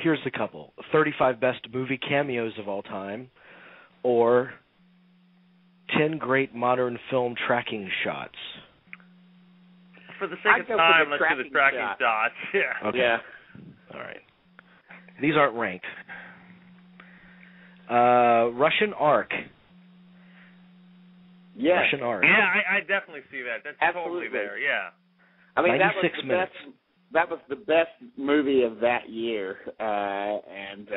Here's the couple: 35 best movie cameos of all time, or 10 great modern film tracking shots. For the sake of time, let's do the tracking shots. Yeah. Okay. Yeah. All right. These aren't ranked. Russian Ark. Yeah. Russian Ark. Yeah, I definitely see that. That's Absolutely. totally there. Yeah. I mean, 96 minutes. That was the best movie of that year, and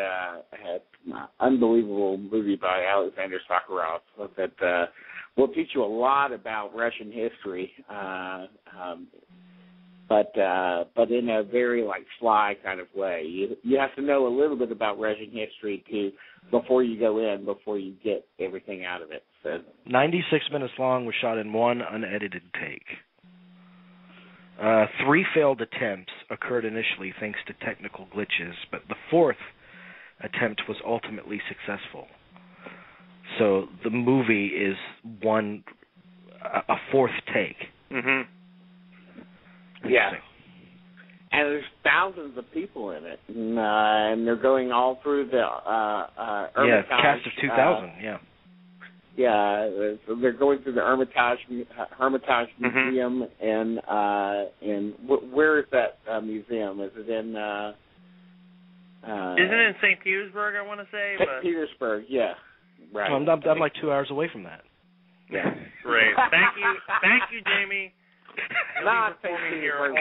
had an unbelievable movie by Alexander Sakharov that will teach you a lot about Russian history, but in a very sly kind of way. You have to know a little bit about Russian history before you go in, before you get everything out of it. So 96 minutes long, was shot in one unedited take. 3 failed attempts occurred initially thanks to technical glitches, but the 4th attempt was ultimately successful. So the movie is a 4th take. Mhm. Yeah. And there's thousands of people in it, and they're going all through the Hermitage. Yeah, cast of 2,000. Yeah, so they're going through the Hermitage Museum, and where is that museum? Is it in? Isn't it in St. Petersburg? I want to say. St. Petersburg, yeah. Right. I'm like 2 hours away from that. Yeah. Great. Thank you, Jamie. Not St. Petersburg.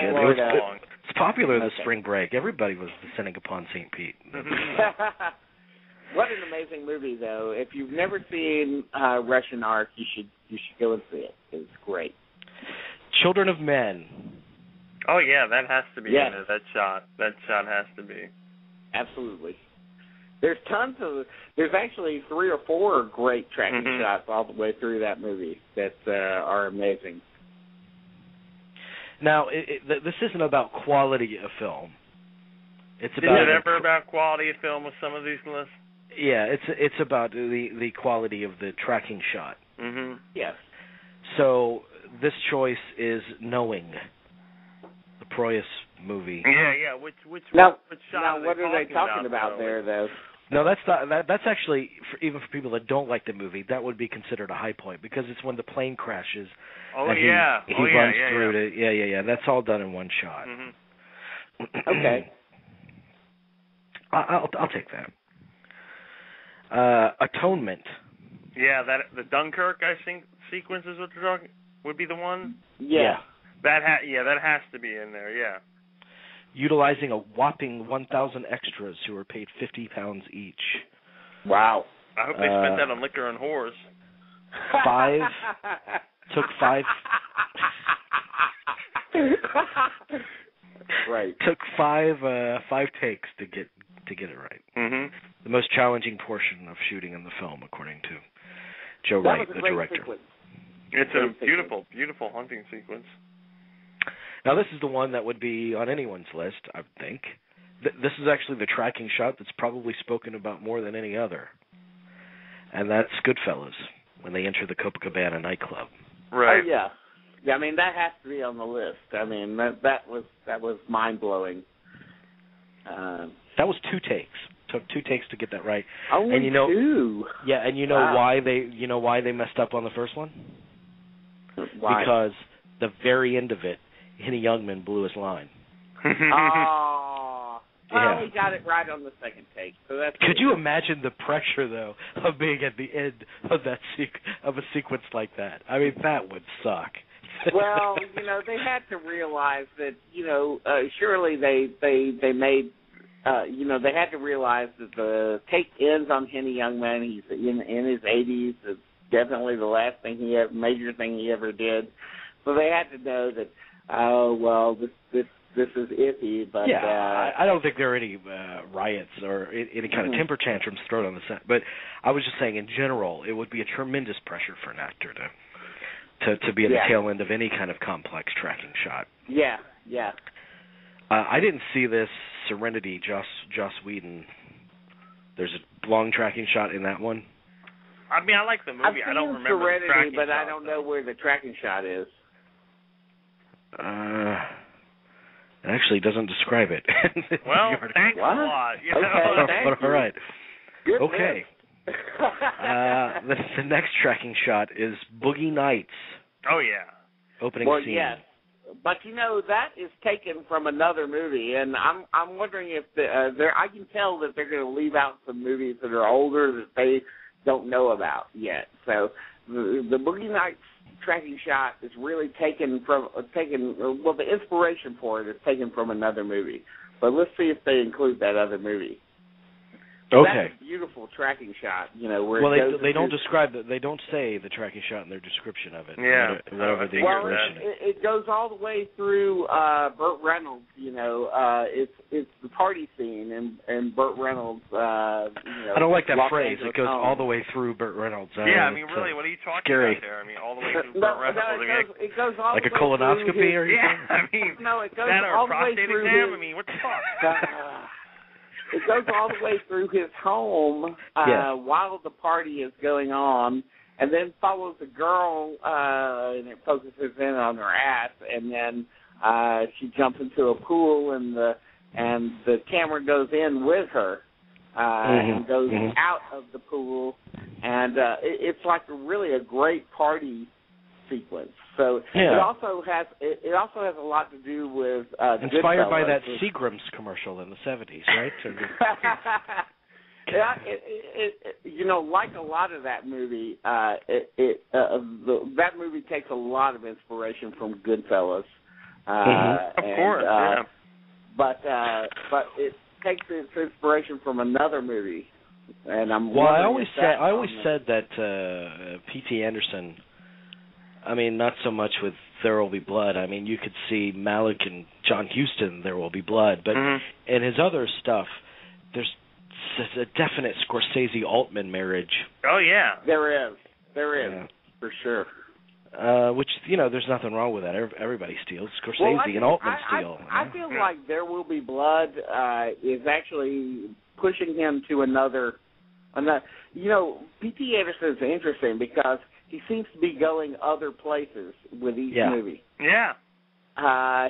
It's popular this spring break. Everybody was descending upon St. Pete. What an amazing movie, though. If you've never seen Russian Ark, you should go and see it. It's great. Children of Men. Oh yeah, that has to be in there. That shot has to be. Absolutely. There's actually 3 or 4 great tracking shots all the way through that movie that are amazing. Now, this isn't about quality of film. It's Is about it ever about quality of film with some of these lists? Yeah, it's about the quality of the tracking shot. Mhm. Yes. So this choice is Knowing, the Proyas movie. Yeah. Which shot? Now, are what are they talking about though? there, though? No, that's actually even for people that don't like the movie, that would be considered a high point because it's when the plane crashes. Oh and yeah. He runs through it. Yeah. That's all done in one shot. Okay. I'll take that. Atonement. Yeah, the Dunkirk sequence is what you're talking. Would be the one. Yeah. That has to be in there. Yeah. Utilizing a whopping 1,000 extras who were paid £50 each. Wow. I hope they spent that on liquor and whores. Took 5. Right. Took 5 takes to get it right. Mhm. The most challenging portion of shooting in the film, according to Joe Wright, the director. Sequence. It's a beautiful, beautiful hunting sequence. Now, this is the one that would be on anyone's list, I would think. This is actually the tracking shot that's probably spoken about more than any other. And that's Goodfellas, when they enter the Copacabana nightclub. Right. Oh, yeah. Yeah, I mean, that has to be on the list. I mean, that was mind-blowing. That was 2 takes. Took 2 takes to get that right. Only and 2? Yeah, and you know why they messed up on the first one? Why? Because the very end of it, Henny Youngman blew his line. Oh. Well, Yeah. he got it right on the second take. So that's. Could you imagine the pressure, though, of being at the end of that of a sequence like that? I mean, that would suck. Well, they had to realize that, surely they made, they had to realize that the take ends on Henny Youngman. He's in his 80s. It's definitely the last major thing he ever did. So they had to know that, this is iffy. But I don't think there are any riots or any kind of temper tantrums thrown on the set. But I was just saying, in general, it would be a tremendous pressure for an actor to be at the tail end of any kind of complex tracking shot. Yeah. I didn't see this Serenity, Joss Whedon. There's a long tracking shot in that one. I mean, I like the movie. I've seen I don't remember Serenity, the tracking but shot, I don't know where the tracking shot is. It actually doesn't describe it. Well, thanks a lot. You know? Okay, but all right. Good Okay. The next tracking shot is Boogie Nights. Oh, yeah. Opening scene. Yes. But that is taken from another movie, and I'm wondering if I can tell that they're going to leave out some movies that are older that they don't know about yet. So the Boogie Nights tracking shot is really taken, the inspiration for it is taken from another movie. But let's see if they include that other movie. Okay. That's a beautiful tracking shot, Well, they don't describe it. They don't say the tracking shot in their description of it. Yeah. Whatever the Well, inspiration is. it goes all the way through Burt Reynolds. It's the party scene and Burt Reynolds. I don't like that Los phrase. Angeles it goes home. all the way through Burt Reynolds. Yeah, I mean, really, what are you talking scary. about there? I mean, all the way through Burt Reynolds. It goes all like the a way colonoscopy through or Yeah, something? I mean, no, it goes that or all the way prostate through exam. his, I mean, what the fuck? It goes all the way through his home while the party is going on, and then follows a girl, and it focuses in on her ass, and then she jumps into a pool, and the camera goes in with her, and goes out of the pool, and it's like really a great party sequence. So it also has a lot to do with inspired by Goodfellas. that Seagram's commercial in the 70s, right? Like a lot of that movie, that movie takes a lot of inspiration from Goodfellas. Of course, yeah. But it takes its inspiration from another movie, and I'm. Well, I always said that P.T. Anderson. I mean, not so much with There Will Be Blood. I mean, you could see Malick and John Huston, There Will Be Blood. But in his other stuff, there's a definite Scorsese-Altman marriage. Oh, yeah. There is, for sure. Which, there's nothing wrong with that. Everybody steals. Scorsese and Altman steal. I feel like There Will Be Blood is actually pushing him to another. P.T. Anderson is interesting because he seems to be going other places with each movie. Yeah.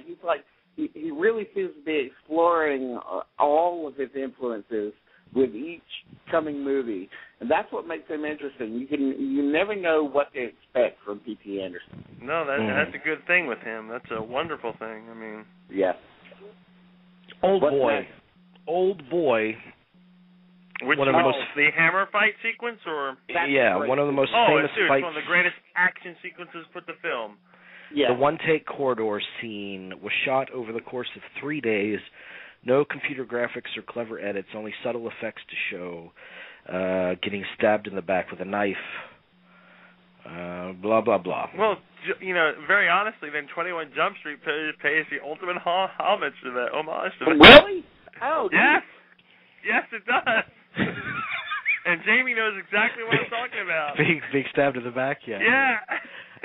He's like he really seems to be exploring all of his influences with each coming movie, and that's what makes him interesting. You never know what to expect from P.T. Anderson. No, that's a good thing with him. That's a wonderful thing. I mean, yeah. Old Boy. Which one of the most the hammer fight sequence, or one of the most famous fights. It's one of the greatest action sequences put to film. Yeah. The one-take corridor scene was shot over the course of 3 days. No computer graphics or clever edits, only subtle effects to show. Getting stabbed in the back with a knife. Blah, blah, blah. Well, very honestly, then 21 Jump Street pays the ultimate homage to that. Really? Oh, yes. Yes, it does. And Jamie knows exactly what I'm talking about. Being stabbed in the back, yeah. Yeah.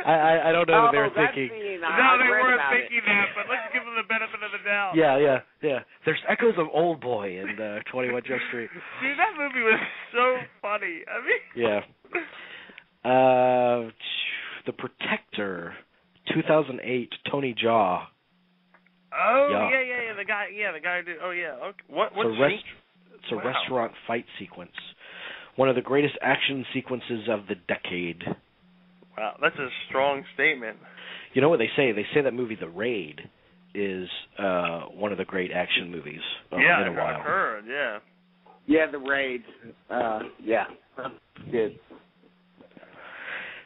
I don't know what they were thinking. No, they weren't thinking that, but let's give them the benefit of the doubt. Yeah. There's echoes of Old Boy in 21 Jump Street. Dude, that movie was so funny. I mean... Yeah. The Protector, 2008, Tony Jaa. Oh, yeah. The guy who did... Oh, yeah. Okay. What scene? It's a restaurant fight sequence. One of the greatest action sequences of the decade. Wow, that's a strong statement. You know what they say? They say that movie The Raid is one of the great action movies in a while. I've heard, yeah. Yeah, The Raid. Good.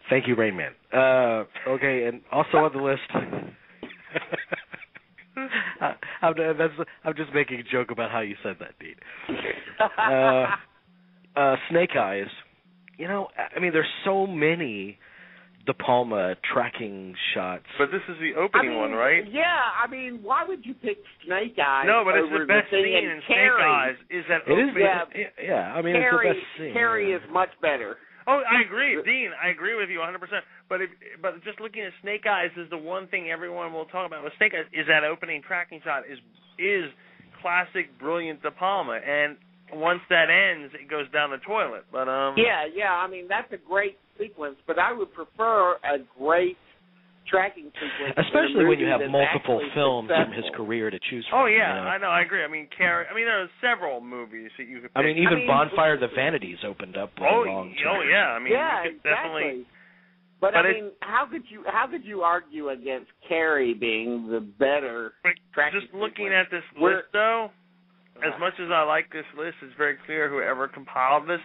Thank you, Rain Man. Okay, and also on the list... I'm just making a joke about how you said that, Dean. Snake Eyes. I mean, there's so many De Palma tracking shots. But this is the opening one, right? Yeah, I mean, why would you pick Snake Eyes? No, but it's the best scene in Snake Eyes. Is that opening? Yeah, I mean, it's the best scene. Carrie is much better. Oh, I agree, Dean. I agree with you 100%. But just looking at Snake Eyes is the one thing everyone will talk about with Snake Eyes is that opening tracking shot is classic, brilliant De Palma. And once that ends, it goes down the toilet. But yeah. I mean, that's a great sequence. But I would prefer a great tracking sequence. Especially when you have multiple films successful. from his career to choose from. Oh yeah, you know? I know, I agree. I mean, there are several movies that you could pick. I mean, even Bonfire of the Vanities opened up with a long track. Oh yeah, I mean, yeah, you could exactly. definitely. But I mean, how could you argue against Carrie being the better tracking Just looking sequence? at this list, though, as much as I like this list, it's very clear whoever compiled this,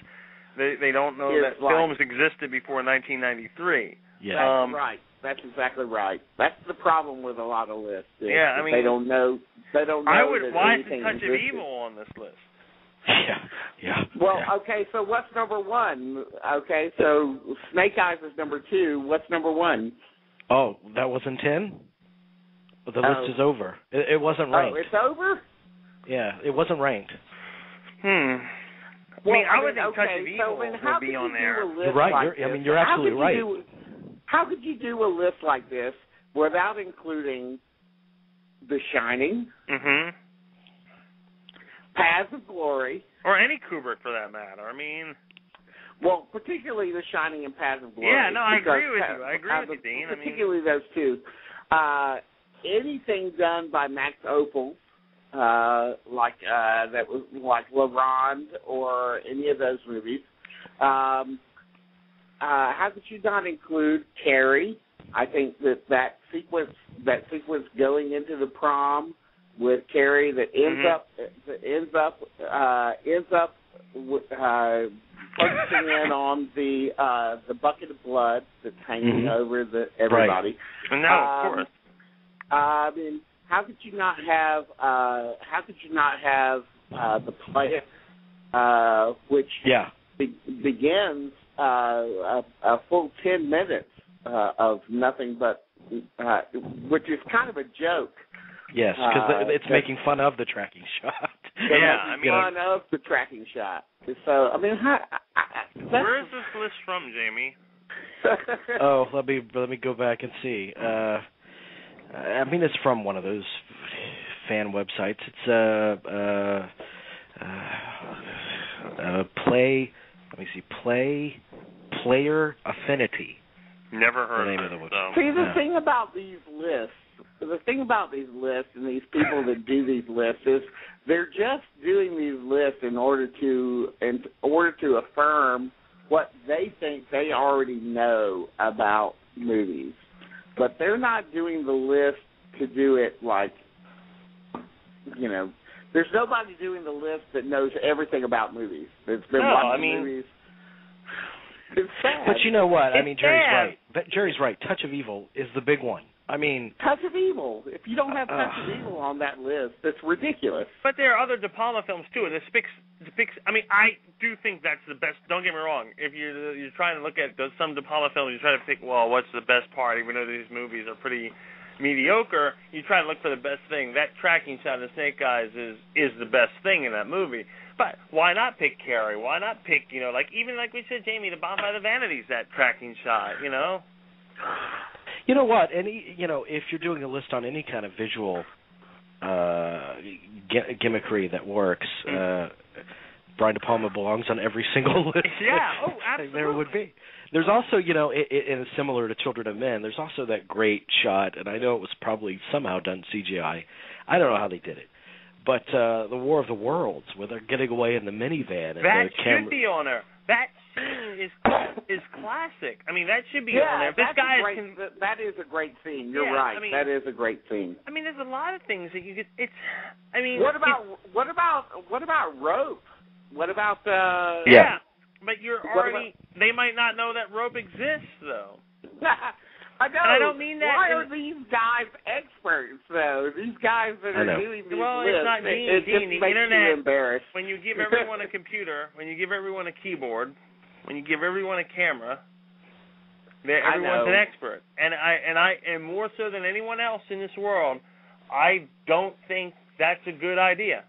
they don't know that films existed before 1993. Yeah, that's right. That's exactly right. That's the problem with a lot of lists. Yeah, I mean, they don't know. They don't know. Why is anything the Touch existed. of Evil on this list? Yeah. Well, okay, so what's number one? Okay, so Snake Eyes is number 2. What's number 1? Oh, that wasn't 10? The list is over. It wasn't ranked. Oh, it's over? Yeah, it wasn't ranked. Well, I would think Touch of Evil would be on there. You're right. You're absolutely right. How could you do a list like this without including The Shining, Paths of Glory, or any Kubrick for that matter? I mean, well, particularly The Shining and Paths of Glory. Yeah, no, I agree with you. I agree with you, Dean. Particularly those two. Anything done by Max Ophuls, that was like La Ronde or any of those movies. How could you not include Carrie? I think that sequence going into the prom with Carrie that ends up focusing in on the bucket of blood that's hanging over everybody. Right. And now, of course. I mean, how could you not have the play, which begins a full 10 minutes of nothing but, which is kind of a joke. Yes, because it's making fun of the tracking shot. Fun of the tracking shot. So, I mean, where is this list from, Jamie? Oh, let me go back and see. I mean, it's from one of those fan websites. It's play. Let me see. Player Affinity. Never heard of it. See, the thing about these lists and these people that do these lists is they're just doing these lists in order to affirm what they think they already know about movies. But they're not doing the list to do it like, there's nobody doing the list that knows everything about movies. That's been watching movies. It's sad. But you know what? I mean, Jerry's sad. right. Jerry's right. Touch of Evil is the big one. I mean, Touch of Evil. If you don't have Touch of Evil on that list, that's ridiculous. But there are other De Palma films too, and I mean, I do think that's the best. Don't get me wrong. If you're trying to look at some De Palma films, you try to pick, well, what's the best part? Even though these movies are pretty mediocre, you try to look for the best thing. That tracking shot of Snake Eyes is the best thing in that movie. But why not pick Carrie? Why not pick, even like we said, Jamie, the Bonfire of the Vanities, that tracking shot, You know what? And if you're doing a list on any kind of visual gimmickry that works, Brian De Palma belongs on every single list. Yeah, absolutely. There would be. There's also, and similar to Children of Men, there's also that great shot, and I know it was probably somehow done CGI. I don't know how they did it. But the War of the Worlds, where they're getting away in the minivan. And that the camera... should be on there. That scene is classic. I mean, that should be on there. That is a great scene. You're right. I mean, that is a great scene. I mean, there's a lot of things that you could. What about Rope? What about but you're already. They might not know that Rope exists, though. I know. And I don't mean that. Why are these guys experts, though? These guys that are doing these lists. It's not Dean. The internet. You embarrassed. When you give everyone a computer, when you give everyone a keyboard, when you give everyone a camera, everyone's an expert. And more so than anyone else in this world, I don't think that's a good idea.